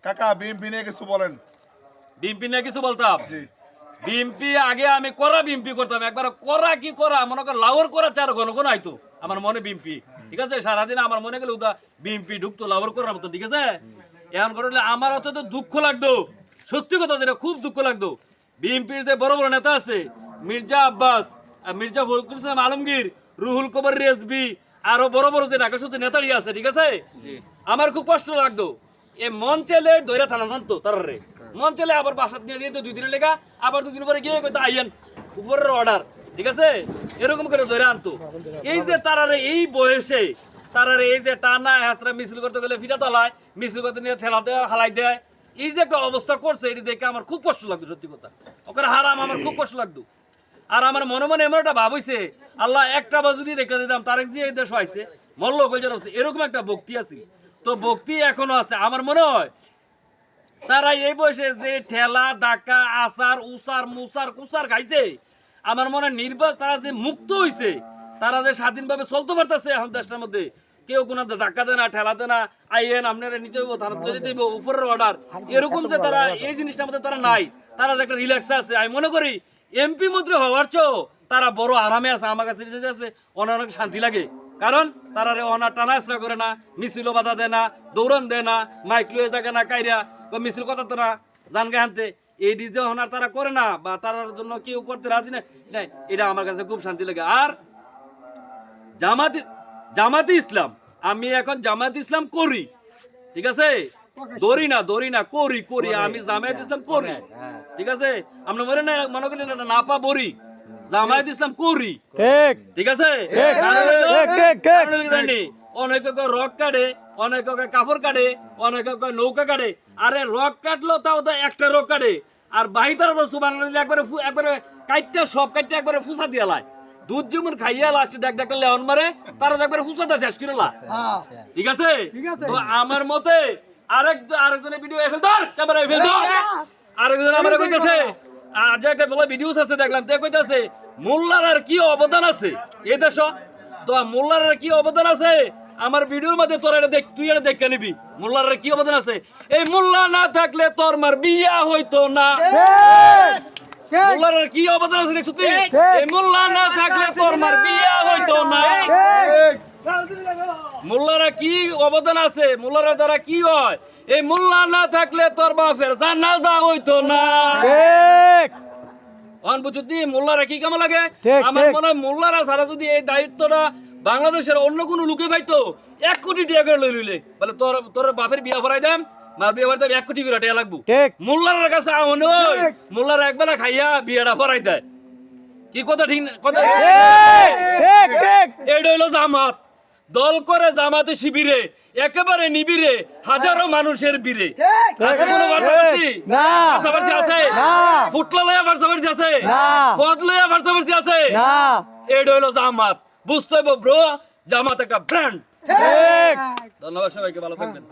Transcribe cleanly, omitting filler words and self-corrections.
কাকা বিএমপি নিয়ে কিছু বলেন। বিএমপি নিয়ে কিছু বলতাম। জি বিএমপি আগে আমি করা বিএমপি করতাম, একবার করা কি করা মনে কর লাউর করা চার ঘন ঘন আইতো আমার মনে বিএমপি, ঠিক আছে। সারাদিন আমার মনে গেলে উদা বিএমপি ঢুকতো লাউর করার মতো, ঠিক আছে। এমন করলে আমার অত তো দুঃখ লাগতো, সত্যি কথা যেটা খুব দুঃখ লাগতো। বিএনপির যে বড় বড় নেতা আছে, মির্জা আব্বাস, মির্জা ফখরুল ইসলাম আলমগীর, রুহুল কবির রিজভী, আরো বড় বড় যে ঢাকা শহরে নেতারি আছে, ঠিক আছে। আমার খুব কষ্ট লাগতো। এ মন চাইলে দৈরা থানা জানতো তারা রে, মন চাইলে আবার বাসাত নিয়ে দিয়ে 2 দিনের লেগা, আবার 2 দিন পরে গিয়ে কইতো আইয়েন উপরের অর্ডার, ঠিক আছে। এরকম করে ধরে আনতো। এই যে তারারে এই বয়সে তারারে এই যে টানা হাসরা মিছিল করতে গেলে ফিটা তলায় মিছিল করতে নিয়ে ঠেলা দেয়, হালাই দেয়, এই যে একটা অবস্থা করছে, এটি দেখে আমার খুব কষ্ট লাগতো, সত্যি কথা। ওখানে হারাম আমার খুব কষ্ট লাগতো। আর আমার মনে মনে এমন একটা ভাব হইছে, আল্লাহ একটা বার যদি দেখে দিতাম তারেক জি এই দেশ হয়েছে মল্ল কইজার অবস্থা, এরকম একটা ভক্তি আছে। তো ভক্তি এখনো আছে আমার মনে হয়। তারা এই বয়সে যে ঠেলা ধাক্কা আচার উচার মুচার কুচার খাইছে, আমার মনে হয় নির্বাচন তারা যে মুক্ত হইছে, তারা যে স্বাধীনভাবে চলতে পারতেছে এখন দেশটার মধ্যে, কেউ কোনো ধাক্কা দেয় না, ঠেলা দেয় না, আইয়েন আপনারা নিতে হইব, থানা তুলে যেতে হইব, উপরের অর্ডার, এরকম যে তারা এই জিনিসটার মধ্যে তারা নাই, তারা যে একটা রিল্যাক্স আছে। আমি মনে করি এমপি মন্ত্রী হওয়ার চেয়েও তারা বড় আরামে আছে। আমার কাছে যে আছে অনেক শান্তি লাগে, কারণ তারা অনার টানা আসরা করে না, মিছিলও বাধা দেয় না, দৌড়ন দেয় না, মাইক লুয়ে থাকে না, কাইরা মিছিল কথা তো না জানগে হানতে, এই ডিজে হনার তারা করে না, বা তার জন্য কেউ করতে রাজি না, এটা আমার কাছে খুব শান্তি লাগে। আর জামাতি ইসলাম, আমি এখন জামাত ইসলাম করি, ঠিক আছে। দরি না করি আমি জামায়াত ইসলাম করি, ঠিক আছে। আপনি মনে করেন না পা বরি, জামায়াত ইসলাম করি, ঠিক আছে। অনেক রক কাটে, অনেক কাপড় কাটে, অনেক নৌকা কাটে। আরে রক কাটলো তাও তো একটা রক কাটে, আর বাহি তারা তো সুবান একবারে কাটটা সব কাটটা একবারে ফুসা দিয়ে লাই, দুধ যেমন খাইয়া লাস্টে একটা লেওন মারে, তারা একবারে ফুসাটা শেষ করে লা, ঠিক আছে। তো আমার মতে আরেকজনের ভিডিও এফেল ধর, ক্যামেরা এফেল ধর, আরেকজন আমার কইতাছে, আর যে একটা বলে ভিডিওস আছে দেখলাম, তে কইতাছে মোল্লার আর কি অবদান আছে এই দেশ। তো মোল্লার আর কি অবদান আছে আমার ভিডিওর মধ্যে তোর এটা দেখ, তুই এটা দেখে নিবি মোল্লার আর কি অবদান আছে। এই মোল্লা না থাকলে তোর মার বিয়া হইতো না, মোল্লার আর কি অবদান আছে দেখছ তুই, এই মোল্লা না থাকলে তোর মার বিয়া হইতো না। মোল্লারা কি অবদান আছে, মোল্লারা দ্বারা কি হয়, এই মোল্লা না থাকলে তোর বাপের জানাজা হইতো না। বুঝলি মোল্লারা কি কামে লাগে। আমার মনে হয় মোল্লারা ছাড়া যদি এই দায়িত্বটা বাংলাদেশের অন্য কোনো লোকে পাইতো, 1 কোটি টাকা করে লই লইলে বলে তোর বাপের বিয়া ভরাই দাম, মার বিয়া ভরাই দাম 1 কোটি করে টাকা লাগবো। মোল্লার কাছে আমন ওই মোল্লারা একবেলা খাইয়া বিয়াটা ভরাই দেয়। কি কথা ঠিক না? কথা এইটা হইলো জামাত। দল করে জামাতে শিবিরে একেবারে নিবিরে হাজারো মানুষের বীরে আছে, কোনো ভার্সাভার্সি না, ভার্সাভার্সি আছে না, ফুটলা লয়া ভার্সাভার্সি আছে না, পদ লয়া ভার্সাভার্সি আছে না, এইটা হইলো জামাত। বুঝতে হবে ব্রো, জামাত একটা ব্র্যান্ড। ঠিক। ধন্যবাদ সবাইকে, ভালো থাকবেন।